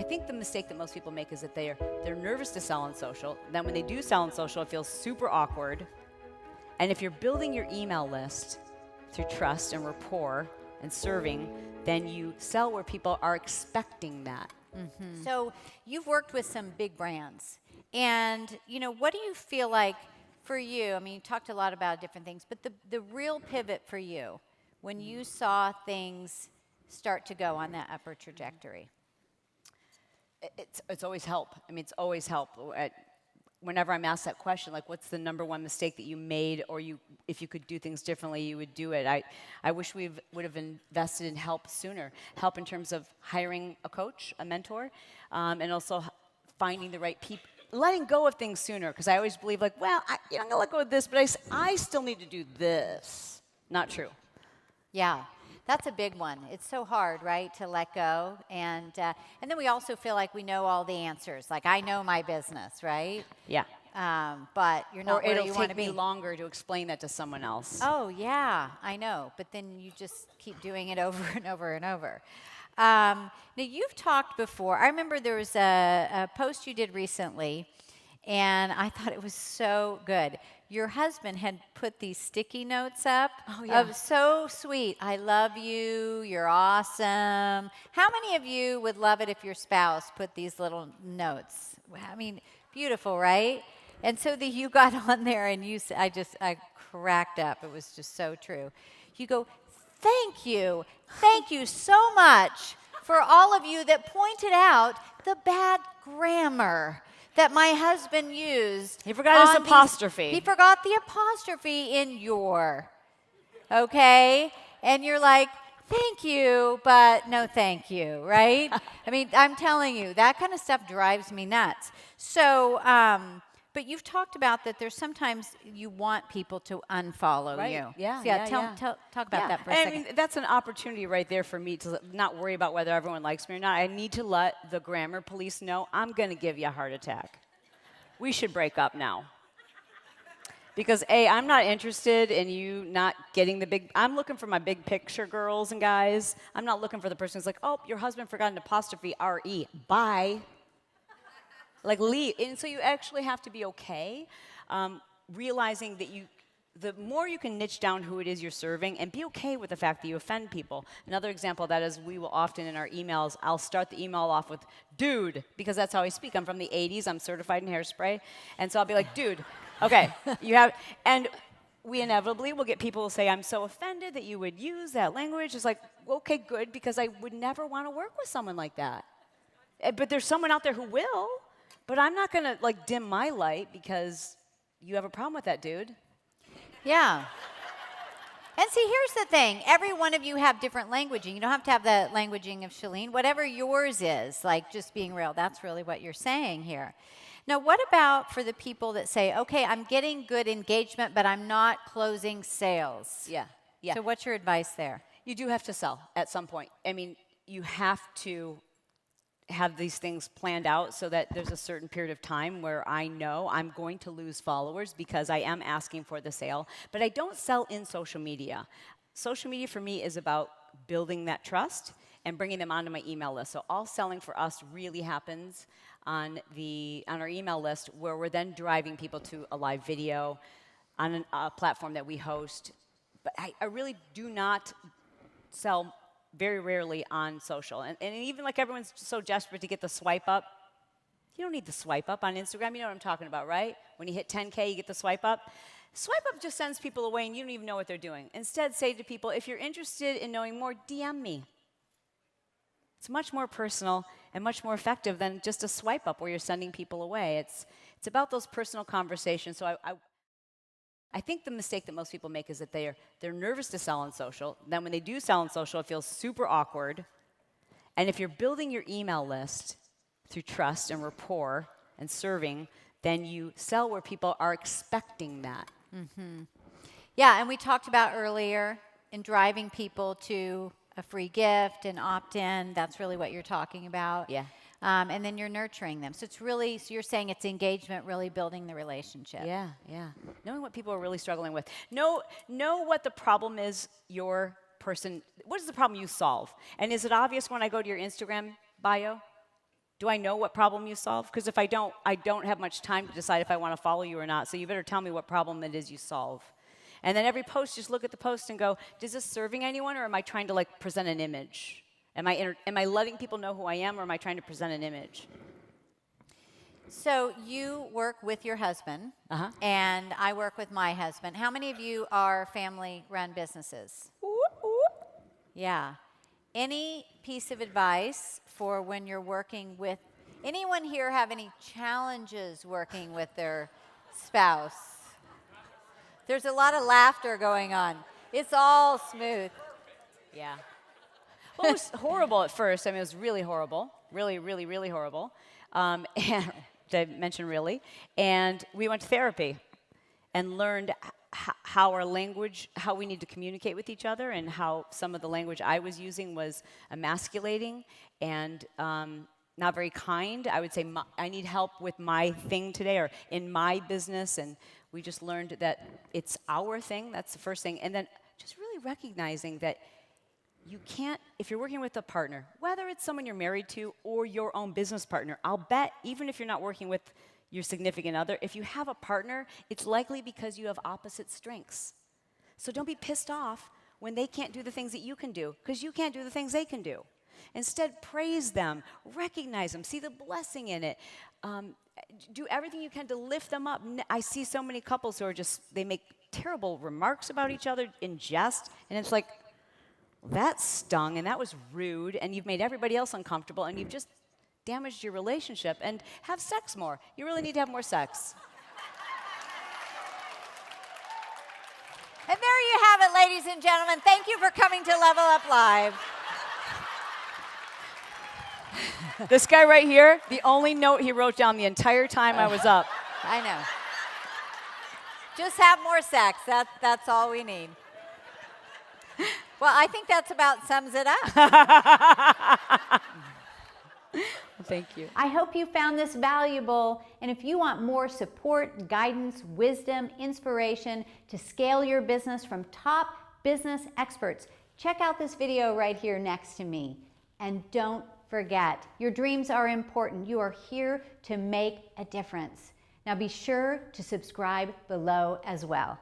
think the mistake that most people make is that they're nervous to sell on social. Then when they do sell on social, it feels super awkward. And if you're building your email list through trust and rapport and serving, then you sell where people are expecting that. Mm-hmm. So you've worked with some big brands. And, what do you feel like for you? I mean, you talked a lot about different things, but the real pivot for you when you saw things start to go on that upward trajectory? It's always help. I mean, it's always help. Whenever I'm asked that question, like, what's the number one mistake that you made, or if you could do things differently, you would do it. I wish we would have invested in help sooner. Help in terms of hiring a coach, a mentor, and also finding the right people. Letting go of things sooner, because I always believe, like, well, I'm going to let go of this, but I still need to do this. Not true. Yeah. That's a big one. It's so hard, right, to let go. And then we also feel like we know all the answers. Like, I know my business, right? Yeah. But you're not where you want to be. Or it'll take me longer to explain that to someone else. Oh, yeah, I know. But then you just keep doing it over and over and over. Now, you've talked before. I remember there was a post you did recently, and I thought it was so good. Your husband had put these sticky notes up. Oh, yeah. Of so sweet. I love you. You're awesome. How many of you would love it if your spouse put these little notes? I mean, beautiful, right? And so you got on there and I cracked up. It was just so true. You go, thank you so much for all of you that pointed out the bad grammar that my husband used. He forgot his apostrophe. He forgot the apostrophe in your. Okay? And you're like, thank you, but no thank you, right? I mean, I'm telling you, that kind of stuff drives me nuts. So, but you've talked about that there's sometimes you want people to unfollow you. Yeah, so talk about that for a second. I mean, that's an opportunity right there for me to not worry about whether everyone likes me or not. I need to let the grammar police know I'm going to give you a heart attack. We should break up now. Because A, I'm not interested in you not getting I'm looking for my big picture girls and guys. I'm not looking for the person who's like, oh, your husband forgot an apostrophe, R-E, bye. Like, leave. And so you actually have to be okay, realizing that the more you can niche down who it is you're serving and be okay with the fact that you offend people. Another example of that is we will often in our emails, I'll start the email off with, dude, because that's how I speak. I'm from the 80s. I'm certified in hairspray. And so I'll be like, dude, okay, and we inevitably will get people who say, I'm so offended that you would use that language. It's like, okay, good, because I would never want to work with someone like that. But there's someone out there who will. But I'm not going to, like, dim my light because you have a problem with that, dude. Yeah. And see, here's the thing. Every one of you have different languaging. You don't have to have the languaging of Chalene. Whatever yours is, like just being real, that's really what you're saying here. Now, what about for the people that say, okay, I'm getting good engagement, but I'm not closing sales? Yeah. So what's your advice there? You do have to sell at some point. I mean, you have to have these things planned out so that there's a certain period of time where I know I'm going to lose followers because I am asking for the sale. But I don't sell in social media. Social media for me is about building that trust and bringing them onto my email list. So all selling for us really happens on our email list, where we're then driving people to a live video on a platform that we host. But I really do not sell very rarely on social. And even like everyone's so desperate to get the swipe up, you don't need the swipe up on Instagram. You know what I'm talking about, right? When you hit 10K, you get the swipe up. Swipe up just sends people away and you don't even know what they're doing. Instead, say to people, if you're interested in knowing more, DM me. It's much more personal and much more effective than just a swipe up where you're sending people away. It's about those personal conversations. So I think the mistake that most people make is that they're nervous to sell on social. Then when they do sell on social, it feels super awkward. And if you're building your email list through trust and rapport and serving, then you sell where people are expecting that. Mm-hmm. Yeah, and we talked about earlier in driving people to a free gift and opt-in. That's really what you're talking about. Yeah. And then you're nurturing them. So you're saying it's engagement, really building the relationship. Yeah. Knowing what people are really struggling with. Know what the problem is what is the problem you solve? And is it obvious when I go to your Instagram bio? Do I know what problem you solve? Because if I don't have much time to decide if I want to follow you or not. So you better tell me what problem it is you solve. And then every post, just look at the post and go, is this serving anyone, or am I trying to like present an image? Am I letting people know who I am, or am I trying to present an image? So you work with your husband, Uh-huh. and I work with my husband. How many of you are family-run businesses? Yeah. Any piece of advice for when you're working with, anyone here have any challenges working with their spouse? There's a lot of laughter going on. It's all smooth. Yeah. Well, it was horrible at first. I mean, it was really horrible. Really, really, really horrible. And did I mention really? And we went to therapy and learned how our language, how we need to communicate with each other, and how some of the language I was using was emasculating and not very kind. I would say, I need help with my thing today, or in my business. And we just learned that it's our thing. That's the first thing. And then just really recognizing that you can't, if you're working with a partner, whether it's someone you're married to or your own business partner, I'll bet even if you're not working with your significant other, if you have a partner, it's likely because you have opposite strengths. So don't be pissed off when they can't do the things that you can do, because you can't do the things they can do. Instead, praise them, recognize them, see the blessing in it. Do everything you can to lift them up. I see so many couples who are they make terrible remarks about each other in jest, and it's like, that stung, and that was rude, and you've made everybody else uncomfortable, and you've just damaged your relationship. And have sex more. You really need to have more sex. And there you have it, ladies and gentlemen. Thank you for coming to Level Up Live. This guy right here, the only note he wrote down the entire time I was up. I know. Just have more sex. That's all we need. Well, I think that's about sums it up. Thank you. I hope you found this valuable, and if you want more support, guidance, wisdom, inspiration to scale your business from top business experts, check out this video right here next to me. And don't forget, your dreams are important. You are here to make a difference. Now be sure to subscribe below as well.